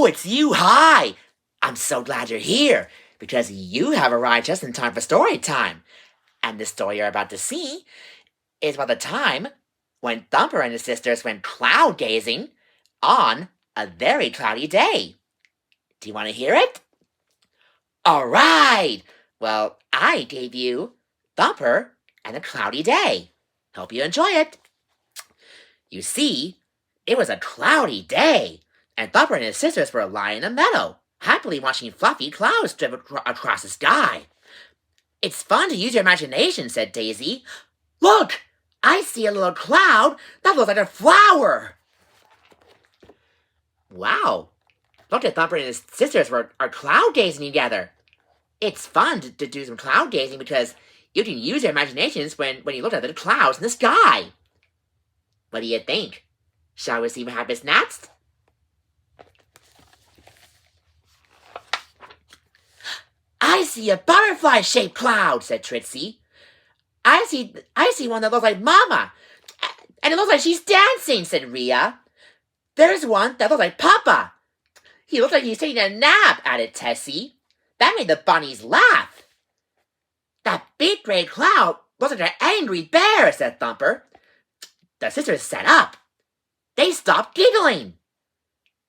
it's you. Hi. I'm so glad you're here because you have arrived just in time for story time. And the story you're about to see is about the time when Thumper and his sisters went cloud gazing on a very cloudy day. Do you want to hear it? All right. Well, I gave you Thumper and a cloudy day. Hope you enjoy it. You see, it was a cloudy day, and Thumper and his sisters were lying in a meadow, happily watching fluffy clouds drift across the sky. It's fun to use your imagination, said Daisy. Look! I see a little cloud that looks like a flower. Wow. Look at Thumper and his sisters are cloud gazing together. It's fun to do some cloud gazing because you can use your imaginations when you look at the clouds in the sky. What do you think? Shall we see what happens next? I see a butterfly-shaped cloud, said Trixie. I see one that looks like Mama, and it looks like she's dancing, said Rhea. There's one that looks like Papa. He looks like he's taking a nap, added Tessie. That made the bunnies laugh. That big gray cloud looks like an angry bear, said Thumper. The sisters sat up. They stopped giggling.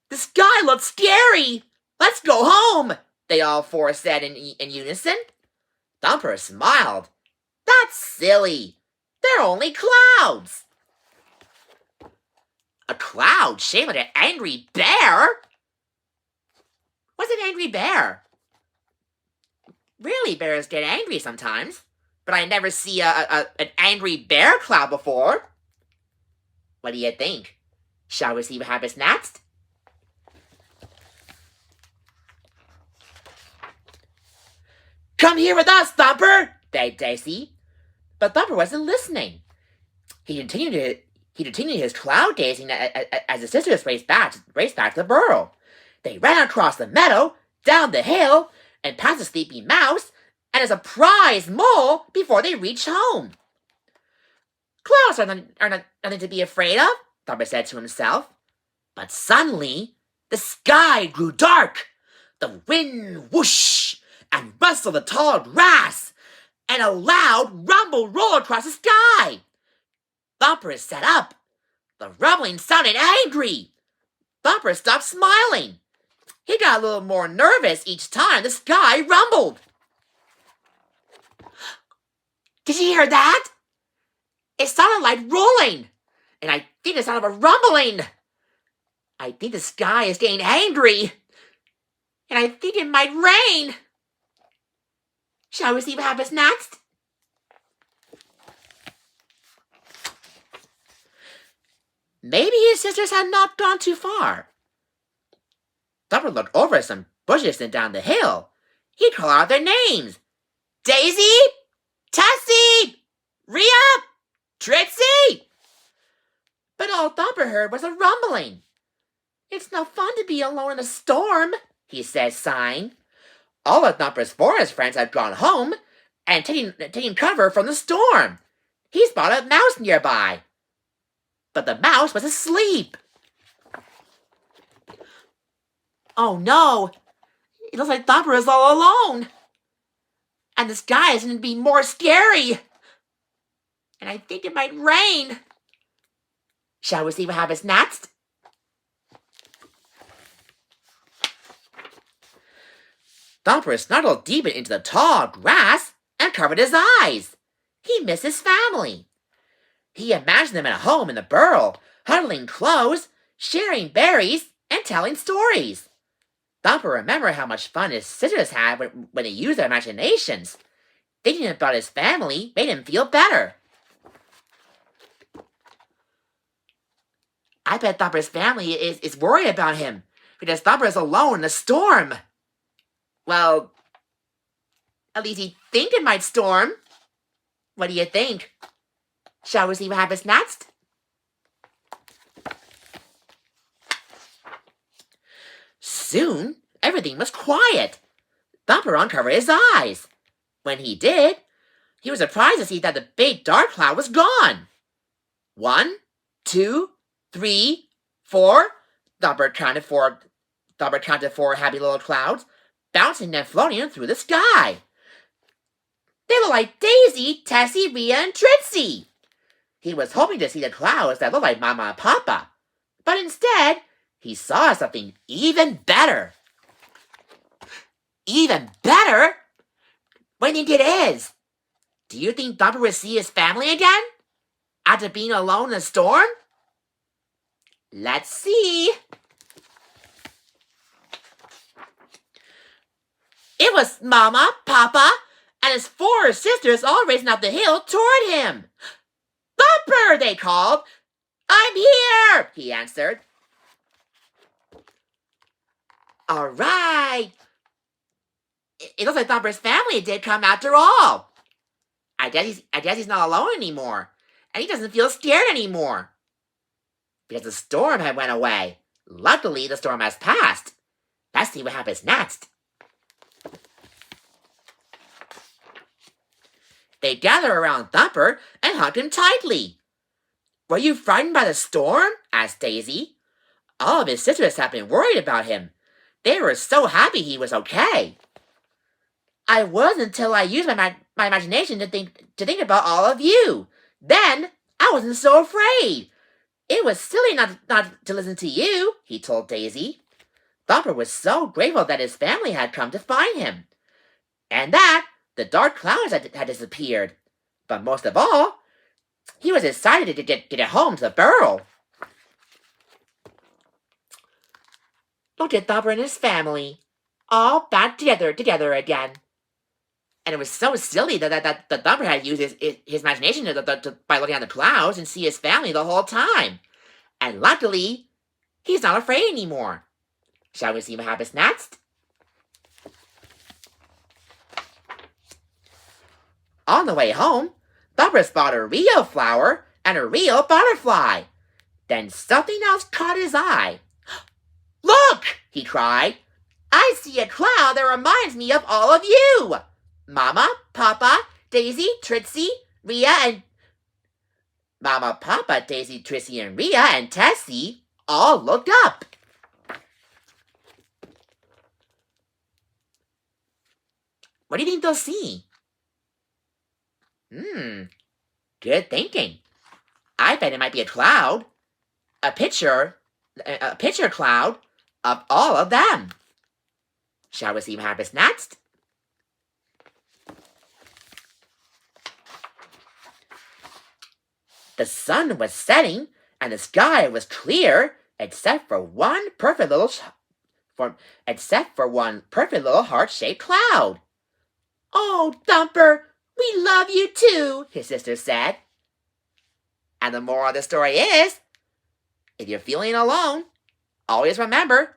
The sky looks scary. Let's go home, they all four said in unison. Thumper smiled. That's silly. They're only clouds. A cloud shaped like an angry bear? What's an angry bear? Really, bears get angry sometimes, but I never see an angry bear cloud before. What do you think? Shall we see what happens next? Come here with us, Thumper, begged Daisy. But Thumper wasn't listening. He continued his cloud gazing as the sisters raced back to the burrow. They ran across the meadow, down the hill, and past a sleepy mouse and a surprised mole before they reached home. Clouds are nothing to be afraid of, Thumper said to himself. But suddenly, the sky grew dark. The wind whooshed and rustled the tall grass, and a loud rumble rolled across the sky. Thumper sat up. The rumbling sounded angry. Thumper stopped smiling. He got a little more nervous each time the sky rumbled. Did you hear that? It sounded like rolling, and I think it sounded like a rumbling. I think the sky is getting angry, and I think it might rain. Shall we see what happens next? Maybe his sisters had not gone too far. Thumper looked over at some bushes and down the hill. He called out their names. Daisy! Tessie! Rhea! Trixie! But all Thumper heard was a rumbling. It's no fun to be alone in a storm, he said, sighing. All of Thumper's forest friends had gone home and taking cover from the storm. He spotted a mouse nearby. But the mouse was asleep. Oh no! It looks like Thumper is all alone. And the sky is going to be more scary. And I think it might rain. Shall we see what happens next? Thumper snuggled deep into the tall grass and covered his eyes. He missed his family. He imagined them at home in the burrow, huddling close, sharing berries, and telling stories. Thumper remembered how much fun his sisters had when they used their imaginations. Thinking about his family made him feel better. I bet Thumper's family is worried about him because Thumper is alone in a storm. Well, at least he thinks it might storm. What do you think? Shall we see what happens next? Soon, everything was quiet. Thumper uncovered his eyes. When he did, he was surprised to see that the big dark cloud was gone. 1, 2, 3, 4. Thumper counted 4 Thumper counted 4 happy little clouds, bouncing and floating through the sky. They look like Daisy, Tessie, Rhea, and Trixie. He was hoping to see the clouds that looked like Mama and Papa, but instead, he saw something even better. Even better? What do you think it is? Do you think Thumper will see his family again? After being alone in a storm? Let's see. It was Mama, Papa, and his 4 sisters all racing up the hill toward him. Thumper, they called. I'm here, he answered. All right. It looks like Thumper's family did come after all. I guess he's not alone anymore, and he doesn't feel scared anymore. Because the storm had went away. Luckily, the storm has passed. Let's see what happens next. They gathered around Thumper and hugged him tightly. Were you frightened by the storm? Asked Daisy. All of his sisters had been worried about him. They were so happy he was okay. I was until I used my imagination to think about all of you. Then I wasn't so afraid. It was silly not to listen to you, he told Daisy. Thumper was so grateful that his family had come to find him, and that the dark clouds had disappeared. But most of all, he was excited to get home to the burrow. Look at Thumper and his family, all back together again. And it was so silly that Thumper had used his imagination by looking at the clouds and see his family the whole time. And luckily, he's not afraid anymore. Shall we see what happens next? On the way home, Thumper spotted a real flower and a real butterfly. Then something else caught his eye. Look, he cried. I see a cloud that reminds me of all of you. Mama, Papa, Daisy, Trixie, Rhea, and Tessie all looked up. What do you think they'll see? Good thinking. I bet it might be a cloud. A picture cloud of all of them. Shall we see what happens next? The sun was setting, and the sky was clear, except for one perfect little heart-shaped cloud. Oh, Thumper, we love you too, his sister said. And the moral of the story is, if you're feeling alone, always remember,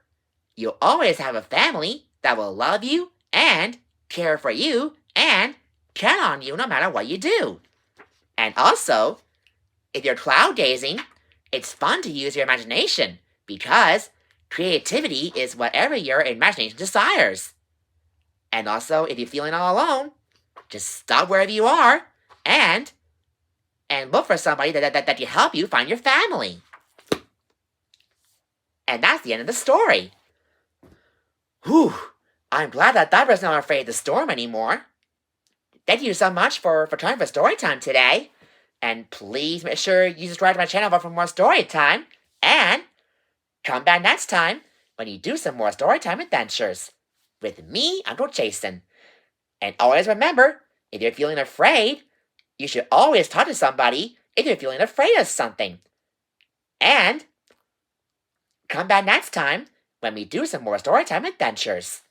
you'll always have a family that will love you and care for you and count on you no matter what you do. And also, if you're cloud gazing, it's fun to use your imagination because creativity is whatever your imagination desires. And also, if you're feeling all alone, just stop wherever you are and look for somebody that can help you find your family. And that's the end of the story. Whew, I'm glad that Thumper's not afraid of the storm anymore. Thank you so much for coming for story time today. And please make sure you subscribe to my channel for more story time. And come back next time when you do some more story time adventures. With me, Uncle Jason. And always remember, if you're feeling afraid, you should always talk to somebody if you're feeling afraid of something. And come back next time when we do some more story time adventures.